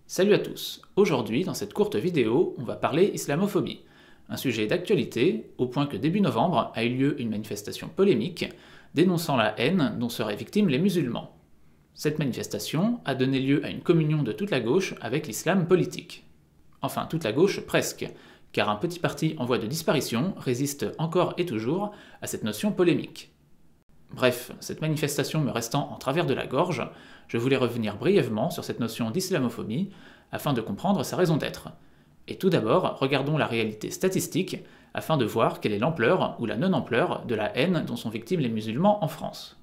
Salut à tous, aujourd'hui dans cette courte vidéo, on va parler islamophobie, un sujet d'actualité au point que début novembre a eu lieu une manifestation polémique dénonçant la haine dont seraient victimes les musulmans. Cette manifestation a donné lieu à une communion de toute la gauche avec l'islam politique. Enfin toute la gauche presque, car un petit parti en voie de disparition résiste encore et toujours à cette notion polémique. Bref, cette manifestation me restant en travers de la gorge, je voulais revenir brièvement sur cette notion d'islamophobie afin de comprendre sa raison d'être. Et tout d'abord, regardons la réalité statistique afin de voir quelle est l'ampleur ou la non-ampleur de la haine dont sont victimes les musulmans en France.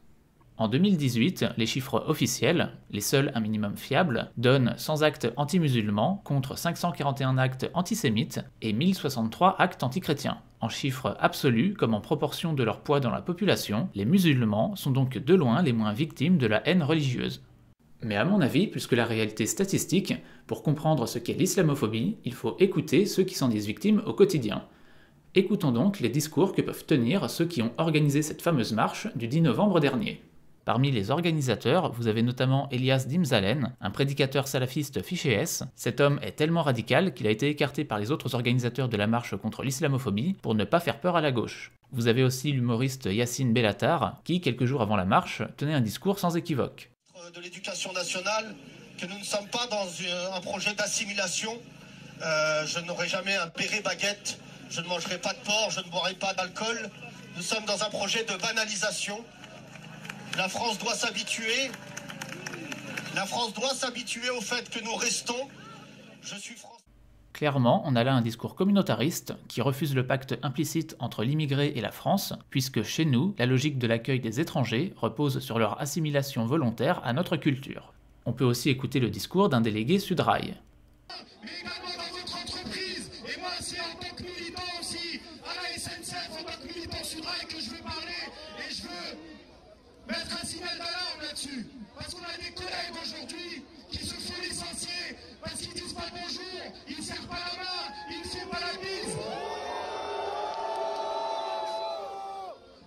En 2018, les chiffres officiels, les seuls un minimum fiables, donnent 100 actes anti-musulmans contre 541 actes antisémites et 1063 actes antichrétiens. En chiffres absolus, comme en proportion de leur poids dans la population, les musulmans sont donc de loin les moins victimes de la haine religieuse. Mais à mon avis, plus que la réalité statistique, pour comprendre ce qu'est l'islamophobie, il faut écouter ceux qui s'en disent victimes au quotidien. Écoutons donc les discours que peuvent tenir ceux qui ont organisé cette fameuse marche du 10 novembre dernier. Parmi les organisateurs, vous avez notamment Elias Dimzalen, un prédicateur salafiste fiché S. Cet homme est tellement radical qu'il a été écarté par les autres organisateurs de la marche contre l'islamophobie pour ne pas faire peur à la gauche. Vous avez aussi l'humoriste Yassine Bellatar, qui, quelques jours avant la marche, tenait un discours sans équivoque. De l'éducation nationale, que nous ne sommes pas dans un projet d'assimilation. Je n'aurai jamais un béret baguette, je ne mangerai pas de porc, je ne boirai pas d'alcool. Nous sommes dans un projet de banalisation. La France doit s'habituer. La France doit s'habituer au fait que nous restons. Je suis français. Clairement, on a là un discours communautariste qui refuse le pacte implicite entre l'immigré et la France, puisque chez nous, la logique de l'accueil des étrangers repose sur leur assimilation volontaire à notre culture. On peut aussi écouter le discours d'un délégué Sudrail. Mais également dans votre entreprise, et moi c'est en tant que militant aussi, à la SNCF, en tant que militant Sudrail que je veux parler, et je veux mettre un signal d'alarme là-dessus, parce qu'on a des collègues aujourd'hui qui se font licencier, parce qu'ils disent pas bonjour, ils ne serrent pas la main, ils ne font pas la bise.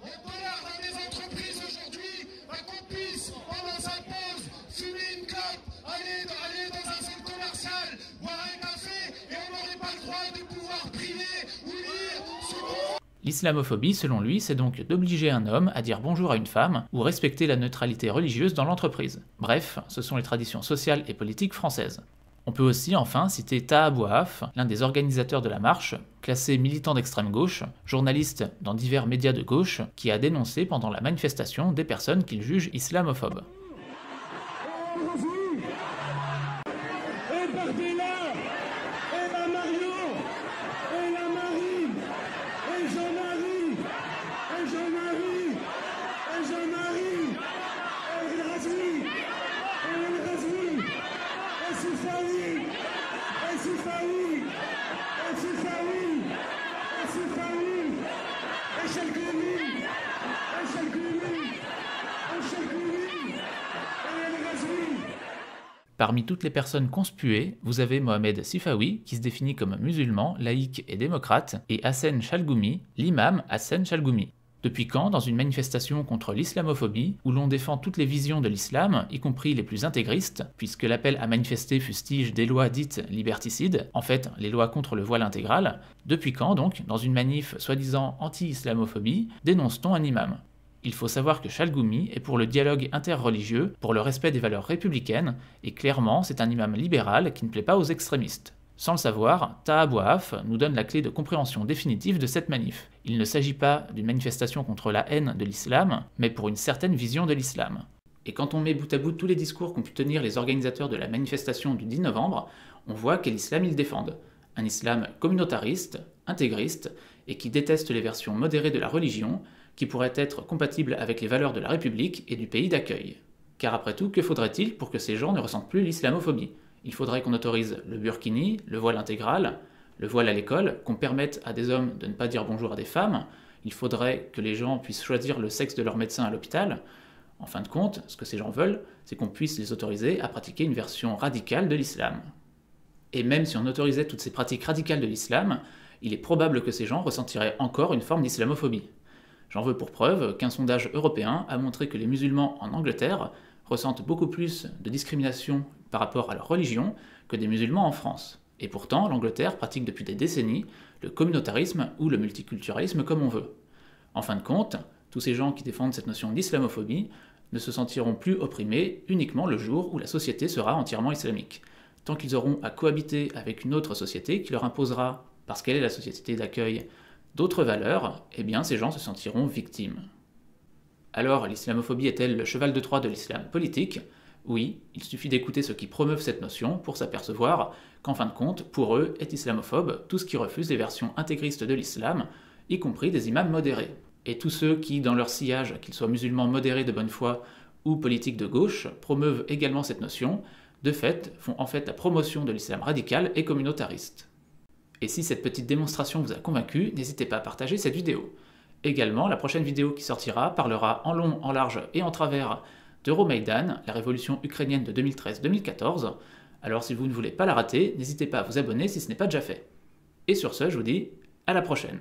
On tolère dans des entreprises aujourd'hui qu'on puisse, pendant sa pause, fumer une clope, aller dans un centre commercial, boire un café, et on n'aurait pas le droit de pouvoir prier ou lire ce qu'on... L'islamophobie, selon lui, c'est donc d'obliger un homme à dire bonjour à une femme ou respecter la neutralité religieuse dans l'entreprise. Bref, ce sont les traditions sociales et politiques françaises. On peut aussi enfin citer Taha Bouaf, l'un des organisateurs de la marche, classé militant d'extrême gauche, journaliste dans divers médias de gauche, qui a dénoncé pendant la manifestation des personnes qu'il juge islamophobes. Parmi toutes les personnes conspuées, vous avez Mohamed Sifawi, qui se définit comme musulman, laïque et démocrate, et Hassen Chalgoumi, l'imam Hassen Chalgoumi. Depuis quand, dans une manifestation contre l'islamophobie, où l'on défend toutes les visions de l'islam, y compris les plus intégristes, puisque l'appel à manifester fustige des lois dites liberticides, en fait les lois contre le voile intégral, depuis quand donc, dans une manif soi-disant anti-islamophobie, dénonce-t-on un imam ? Il faut savoir que Chalgoumi est pour le dialogue interreligieux, pour le respect des valeurs républicaines, et clairement c'est un imam libéral qui ne plaît pas aux extrémistes. Sans le savoir, Taha Bouaf nous donne la clé de compréhension définitive de cette manif. Il ne s'agit pas d'une manifestation contre la haine de l'islam, mais pour une certaine vision de l'islam. Et quand on met bout à bout tous les discours qu'ont pu tenir les organisateurs de la manifestation du 10 novembre, on voit quel islam ils défendent. Un islam communautariste, intégriste, et qui déteste les versions modérées de la religion, qui pourrait être compatible avec les valeurs de la République et du pays d'accueil. Car après tout, que faudrait-il pour que ces gens ne ressentent plus l'islamophobie ? Il faudrait qu'on autorise le burkini, le voile intégral, le voile à l'école, qu'on permette à des hommes de ne pas dire bonjour à des femmes, il faudrait que les gens puissent choisir le sexe de leur médecin à l'hôpital. En fin de compte, ce que ces gens veulent, c'est qu'on puisse les autoriser à pratiquer une version radicale de l'islam. Et même si on autorisait toutes ces pratiques radicales de l'islam, il est probable que ces gens ressentiraient encore une forme d'islamophobie. J'en veux pour preuve qu'un sondage européen a montré que les musulmans en Angleterre ressentent beaucoup plus de discrimination par rapport à leur religion que des musulmans en France. Et pourtant, l'Angleterre pratique depuis des décennies le communautarisme ou le multiculturalisme comme on veut. En fin de compte, tous ces gens qui défendent cette notion d'islamophobie ne se sentiront plus opprimés uniquement le jour où la société sera entièrement islamique. Tant qu'ils auront à cohabiter avec une autre société qui leur imposera, parce qu'elle est la société d'accueil, d'autres valeurs, eh bien ces gens se sentiront victimes. Alors, l'islamophobie est-elle le cheval de Troie de l'islam politique ? Oui, il suffit d'écouter ceux qui promeuvent cette notion pour s'apercevoir qu'en fin de compte, pour eux, est islamophobe tout ce qui refuse les versions intégristes de l'islam, y compris des imams modérés. Et tous ceux qui, dans leur sillage, qu'ils soient musulmans modérés de bonne foi ou politiques de gauche, promeuvent également cette notion, de fait, font en fait la promotion de l'islam radical et communautariste. Et si cette petite démonstration vous a convaincu, n'hésitez pas à partager cette vidéo. Également, la prochaine vidéo qui sortira parlera en long, en large et en travers d'Euromaïdan, la révolution ukrainienne de 2013-2014. Alors si vous ne voulez pas la rater, n'hésitez pas à vous abonner si ce n'est pas déjà fait. Et sur ce, je vous dis à la prochaine.